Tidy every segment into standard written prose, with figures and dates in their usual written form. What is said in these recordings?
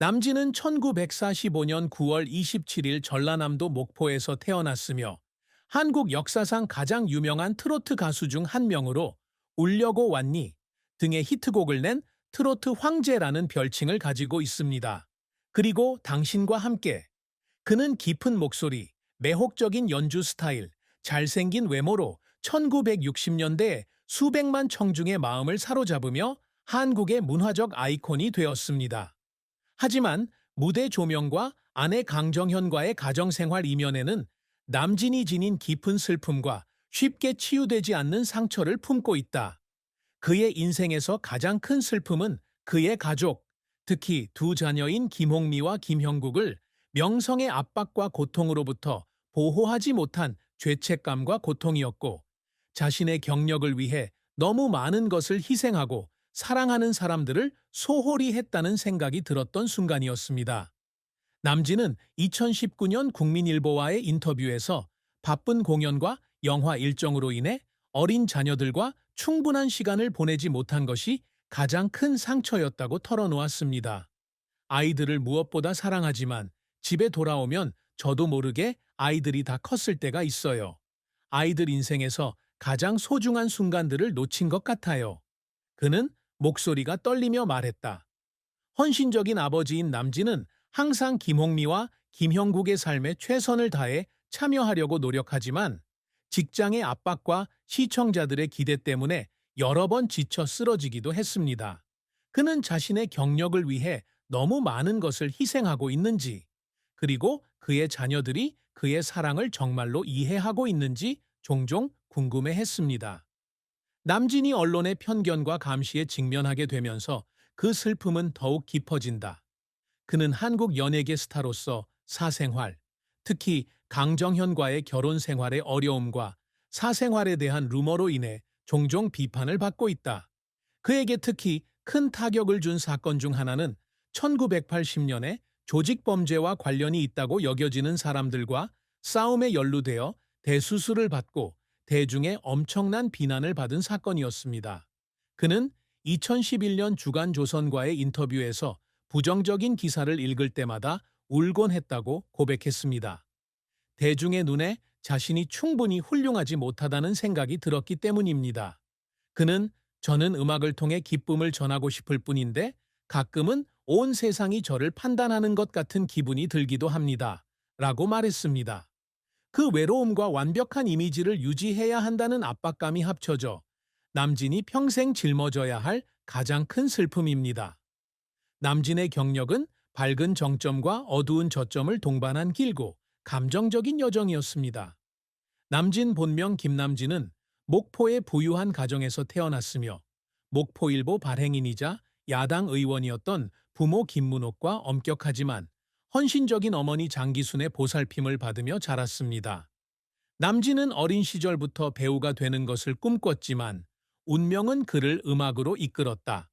남진은 1945년 9월 27일 전라남도 목포에서 태어났으며 한국 역사상 가장 유명한 트로트 가수 중 한 명으로 울려고 왔니 등의 히트곡을 낸 트로트 황제라는 별칭을 가지고 있습니다. 그리고 당신과 함께 그는 깊은 목소리, 매혹적인 연주 스타일, 잘생긴 외모로 1960년대에 수백만 청중의 마음을 사로잡으며 한국의 문화적 아이콘이 되었습니다. 하지만 무대 조명과 아내 강정현과의 가정생활 이면에는 남진이 지닌 깊은 슬픔과 쉽게 치유되지 않는 상처를 품고 있다. 그의 인생에서 가장 큰 슬픔은 그의 가족, 특히 두 자녀인 김홍미와 김형국을 명성의 압박과 고통으로부터 보호하지 못한 죄책감과 고통이었고, 자신의 경력을 위해 너무 많은 것을 희생하고 사랑하는 사람들을 소홀히 했다는 생각이 들었던 순간이었습니다. 남진은 2019년 국민일보와의 인터뷰에서 바쁜 공연과 영화 일정으로 인해 어린 자녀들과 충분한 시간을 보내지 못한 것이 가장 큰 상처였다고 털어놓았습니다. 아이들을 무엇보다 사랑하지만 집에 돌아오면 저도 모르게 아이들이 다 컸을 때가 있어요. 아이들 인생에서 가장 소중한 순간들을 놓친 것 같아요. 그는 목소리가 떨리며 말했다. 헌신적인 아버지인 남진은 항상 김홍미와 김형국의 삶에 최선을 다해 참여하려고 노력하지만 직장의 압박과 시청자들의 기대 때문에 여러 번 지쳐 쓰러지기도 했습니다. 그는 자신의 경력을 위해 너무 많은 것을 희생하고 있는지, 그리고 그의 자녀들이 그의 사랑을 정말로 이해하고 있는지 종종 궁금해했습니다. 남진이 언론의 편견과 감시에 직면하게 되면서 그 슬픔은 더욱 깊어진다. 그는 한국 연예계 스타로서 사생활, 특히 강정현과의 결혼 생활의 어려움과 사생활에 대한 루머로 인해 종종 비판을 받고 있다. 그에게 특히 큰 타격을 준 사건 중 하나는 1980년에 조직범죄와 관련이 있다고 여겨지는 사람들과 싸움에 연루되어 대수술을 받고 대중의 엄청난 비난을 받은 사건이었습니다. 그는 2011년 주간조선과의 인터뷰에서 부정적인 기사를 읽을 때마다 울곤 했다고 고백했습니다. 대중의 눈에 자신이 충분히 훌륭하지 못하다는 생각이 들었기 때문입니다. 그는 저는 음악을 통해 기쁨을 전하고 싶을 뿐인데 가끔은 온 세상이 저를 판단하는 것 같은 기분이 들기도 합니다. 라고 말했습니다. 그 외로움과 완벽한 이미지를 유지해야 한다는 압박감이 합쳐져 남진이 평생 짊어져야 할 가장 큰 슬픔입니다. 남진의 경력은 밝은 정점과 어두운 저점을 동반한 길고 감정적인 여정이었습니다. 남진 본명 김남진은 목포의 부유한 가정에서 태어났으며 목포일보 발행인이자 야당 의원이었던 부모 김문옥과 엄격하지만 헌신적인 어머니 장기순의 보살핌을 받으며 자랐습니다. 남진은 어린 시절부터 배우가 되는 것을 꿈꿨지만 운명은 그를 음악으로 이끌었다.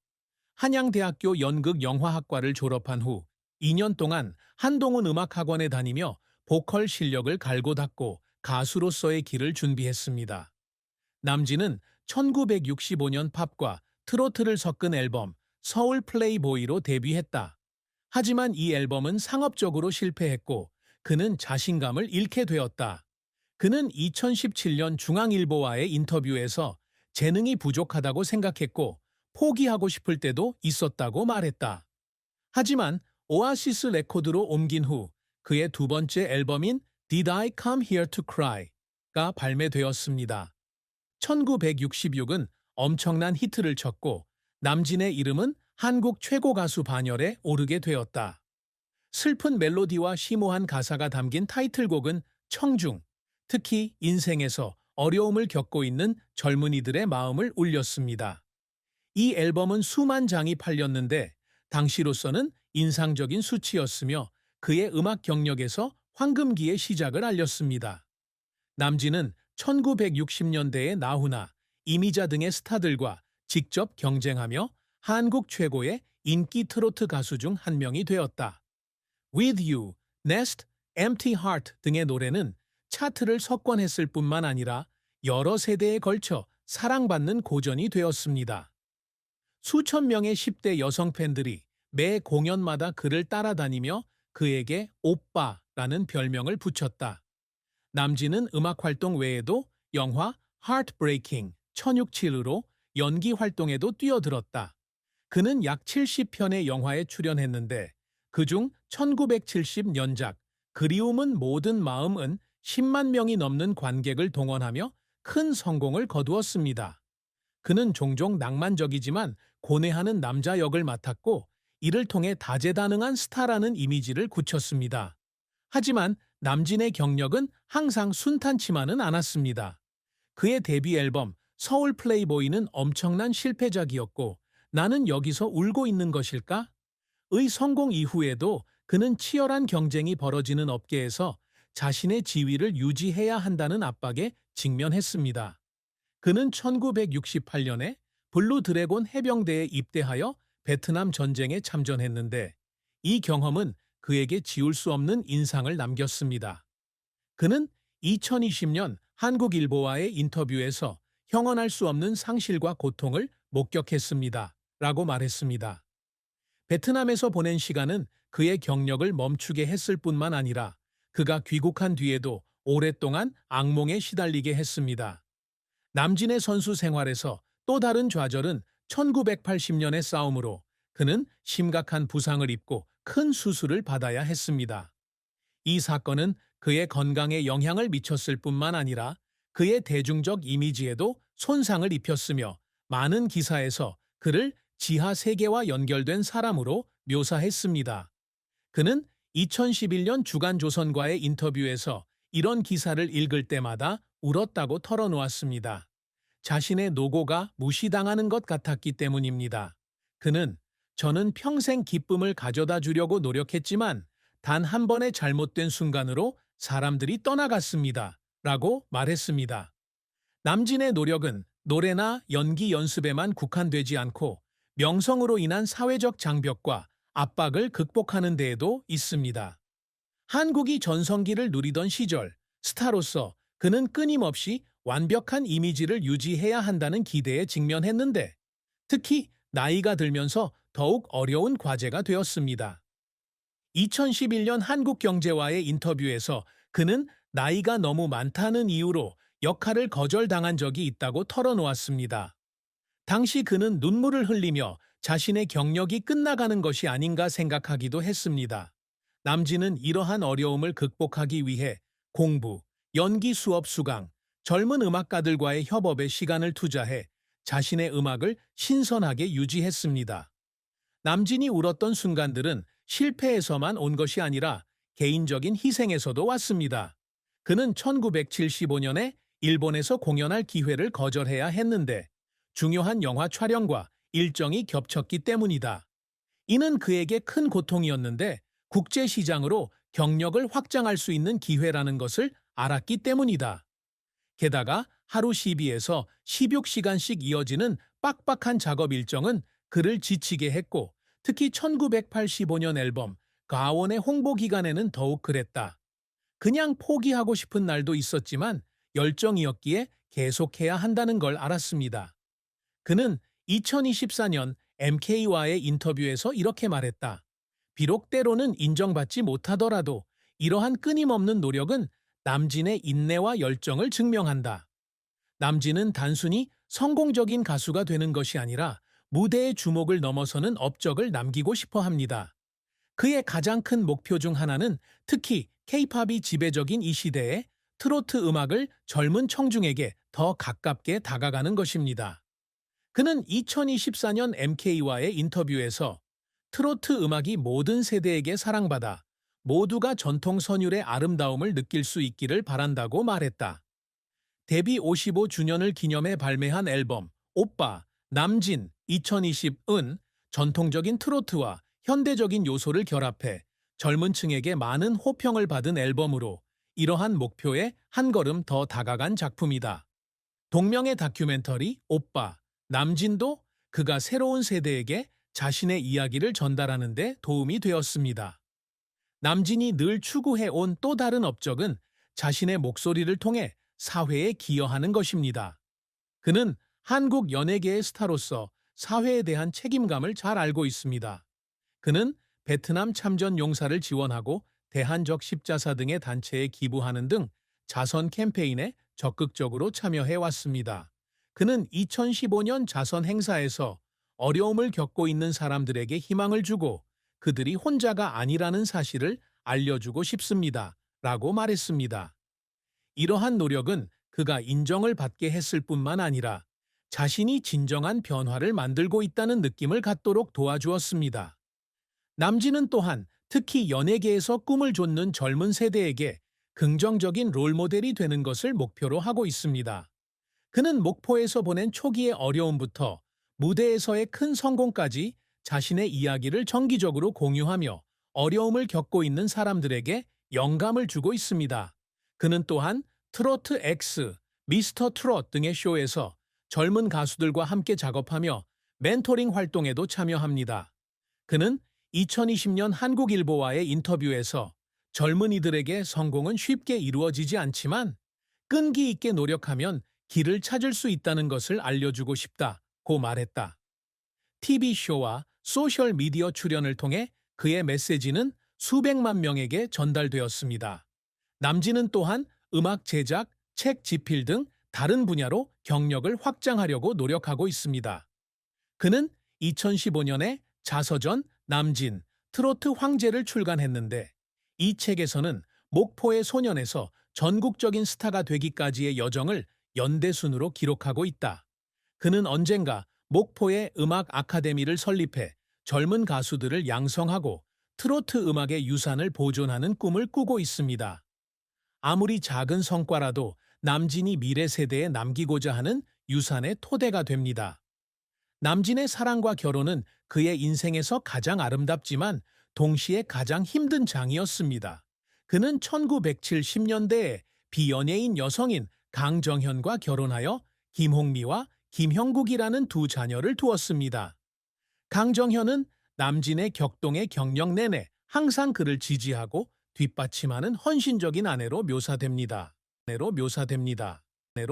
한양대학교 연극영화학과를 졸업한 후 2년 동안 한동훈 음악학원에 다니며 보컬 실력을 갈고 닦고 가수로서의 길을 준비했습니다. 남진은 1965년 팝과 트로트를 섞은 앨범 서울 플레이보이로 데뷔했다. 하지만 이 앨범은 상업적으로 실패했고 그는 자신감을 잃게 되었다. 그는 2017년 중앙일보와의 인터뷰에서 재능이 부족하다고 생각했고 포기하고 싶을 때도 있었다고 말했다. 하지만 오아시스 레코드로 옮긴 후 그의 두 번째 앨범인 Did I Come Here to Cry가 발매되었습니다. 1966은 엄청난 히트를 쳤고 남진의 이름은 한국 최고 가수 반열에 오르게 되었다. 슬픈 멜로디와 심오한 가사가 담긴 타이틀곡은 청중, 특히 인생에서 어려움을 겪고 있는 젊은이들의 마음을 울렸습니다. 이 앨범은 수만 장이 팔렸는데 당시로서는 인상적인 수치였으며 그의 음악 경력에서 황금기의 시작을 알렸습니다. 남진은 1960년대의 나훈아, 이미자 등의 스타들과 직접 경쟁하며 한국 최고의 인기 트로트 가수 중 한 명이 되었다. With You, Nest, Empty Heart 등의 노래는 차트를 석권했을 뿐만 아니라 여러 세대에 걸쳐 사랑받는 고전이 되었습니다. 수천 명의 10대 여성 팬들이 매 공연마다 그를 따라다니며 그에게 오빠라는 별명을 붙였다. 남진은 음악 활동 외에도 영화 Heartbreaking 1067으로 연기 활동에도 뛰어들었다. 그는 약 70편의 영화에 출연했는데 그중 1970년작 그리움은 모든 마음은 10만 명이 넘는 관객을 동원하며 큰 성공을 거두었습니다. 그는 종종 낭만적이지만 고뇌하는 남자 역을 맡았고 이를 통해 다재다능한 스타라는 이미지를 굳혔습니다. 하지만 남진의 경력은 항상 순탄치만은 않았습니다. 그의 데뷔 앨범 서울 플레이보이는 엄청난 실패작이었고 나는 여기서 울고 있는 것일까? 의 성공 이후에도 그는 치열한 경쟁이 벌어지는 업계에서 자신의 지위를 유지해야 한다는 압박에 직면했습니다. 그는 1968년에 블루 드래곤 해병대에 입대하여 베트남 전쟁에 참전했는데 이 경험은 그에게 지울 수 없는 인상을 남겼습니다. 그는 2020년 한국일보와의 인터뷰에서 형언할 수 없는 상실과 고통을 목격했습니다. 라고 말했습니다. 베트남에서 보낸 시간은 그의 경력을 멈추게 했을 뿐만 아니라 그가 귀국한 뒤에도 오랫동안 악몽에 시달리게 했습니다. 남진의 선수 생활에서 또 다른 좌절은 1980년의 싸움으로 그는 심각한 부상을 입고 큰 수술을 받아야 했습니다. 이 사건은 그의 건강에 영향을 미쳤을 뿐만 아니라 그의 대중적 이미지에도 손상을 입혔으며 많은 기사에서 그를 지하 세계와 연결된 사람으로 묘사했습니다. 그는 2011년 주간조선과의 인터뷰에서 이런 기사를 읽을 때마다 울었다고 털어놓았습니다. 자신의 노고가 무시당하는 것 같았기 때문입니다. 그는 저는 평생 기쁨을 가져다 주려고 노력했지만 단 한 번의 잘못된 순간으로 사람들이 떠나갔습니다. 라고 말했습니다. 남진의 노력은 노래나 연기 연습에만 국한되지 않고 명성으로 인한 사회적 장벽과 압박을 극복하는 데에도 있습니다. 한국이 전성기를 누리던 시절, 스타로서 그는 끊임없이 완벽한 이미지를 유지해야 한다는 기대에 직면했는데 특히 나이가 들면서 더욱 어려운 과제가 되었습니다. 2011년 한국경제와의 인터뷰에서 그는 나이가 너무 많다는 이유로 역할을 거절당한 적이 있다고 털어놓았습니다. 당시 그는 눈물을 흘리며 자신의 경력이 끝나가는 것이 아닌가 생각하기도 했습니다. 남진은 이러한 어려움을 극복하기 위해 공부, 연기 수업 수강, 젊은 음악가들과의 협업에 시간을 투자해 자신의 음악을 신선하게 유지했습니다. 남진이 울었던 순간들은 실패에서만 온 것이 아니라 개인적인 희생에서도 왔습니다. 그는 1975년에 일본에서 공연할 기회를 거절해야 했는데 중요한 영화 촬영과 일정이 겹쳤기 때문이다. 이는 그에게 큰 고통이었는데 국제시장으로 경력을 확장할 수 있는 기회라는 것을 알았기 때문이다. 게다가 하루 12에서 16시간씩 이어지는 빡빡한 작업 일정은 그를 지치게 했고 특히 1985년 앨범 가원의 홍보 기간에는 더욱 그랬다. 그냥 포기하고 싶은 날도 있었지만 열정이었기에 계속해야 한다는 걸 알았습니다. 그는 2024년 MK와의 인터뷰에서 이렇게 말했다. 비록 때로는 인정받지 못하더라도 이러한 끊임없는 노력은 남진의 인내와 열정을 증명한다. 남진은 단순히 성공적인 가수가 되는 것이 아니라 무대의 주목을 넘어서는 업적을 남기고 싶어 합니다. 그의 가장 큰 목표 중 하나는 특히 K-팝이 지배적인 이 시대에 트로트 음악을 젊은 청중에게 더 가깝게 다가가는 것입니다. 그는 2024년 MK와의 인터뷰에서 트로트 음악이 모든 세대에게 사랑받아 모두가 전통 선율의 아름다움을 느낄 수 있기를 바란다고 말했다. 데뷔 55주년을 기념해 발매한 앨범 오빠, 남진 2020은 전통적인 트로트와 현대적인 요소를 결합해 젊은 층에게 많은 호평을 받은 앨범으로 이러한 목표에 한 걸음 더 다가간 작품이다. 동명의 다큐멘터리 오빠, 남진도 그가 새로운 세대에게 자신의 이야기를 전달하는 데 도움이 되었습니다. 남진이 늘 추구해온 또 다른 업적은 자신의 목소리를 통해 사회에 기여하는 것입니다. 그는 한국 연예계의 스타로서 사회에 대한 책임감을 잘 알고 있습니다. 그는 베트남 참전 용사를 지원하고 대한적 십자사 등의 단체에 기부하는 등 자선 캠페인에 적극적으로 참여해 왔습니다. 그는 2015년 자선 행사에서 어려움을 겪고 있는 사람들에게 희망을 주고 그들이 혼자가 아니라는 사실을 알려주고 싶습니다. 라고 말했습니다. 이러한 노력은 그가 인정을 받게 했을 뿐만 아니라 자신이 진정한 변화를 만들고 있다는 느낌을 갖도록 도와주었습니다. 남진은 또한 특히 연예계에서 꿈을 좇는 젊은 세대에게 긍정적인 롤모델이 되는 것을 목표로 하고 있습니다. 그는 목포에서 보낸 초기의 어려움부터 무대에서의 큰 성공까지 자신의 이야기를 정기적으로 공유하며 어려움을 겪고 있는 사람들에게 영감을 주고 있습니다. 그는 또한 트로트 X, 미스터 트롯 등의 쇼에서 젊은 가수들과 함께 작업하며 멘토링 활동에도 참여합니다. 그는 2020년 한국일보와의 인터뷰에서 젊은이들에게 성공은 쉽게 이루어지지 않지만 끈기 있게 노력하면 길을 찾을 수 있다는 것을 알려주고 싶다고 말했다. TV쇼와 소셜미디어 출연을 통해 그의 메시지는 수백만 명에게 전달되었습니다. 남진은 또한 음악 제작, 책 집필 등 다른 분야로 경력을 확장하려고 노력하고 있습니다. 그는 2015년에 자서전 남진, 트로트 황제를 출간했는데 이 책에서는 목포의 소년에서 전국적인 스타가 되기까지의 여정을 연대순으로 기록하고 있다. 그는 언젠가 목포의 음악 아카데미를 설립해 젊은 가수들을 양성하고 트로트 음악의 유산을 보존하는 꿈을 꾸고 있습니다. 아무리 작은 성과라도 남진이 미래 세대에 남기고자 하는 유산의 토대가 됩니다. 남진의 사랑과 결혼은 그의 인생에서 가장 아름답지만 동시에 가장 힘든 장이었습니다. 그는 1970년대에 비연예인 여성인 강정현과 결혼하여 김홍미와 김형국이라는 두 자녀를 두었습니다. 강정현은 남진의 격동의 경력 내내 항상 그를 지지하고 뒷받침하는 헌신적인 아내로 묘사됩니다.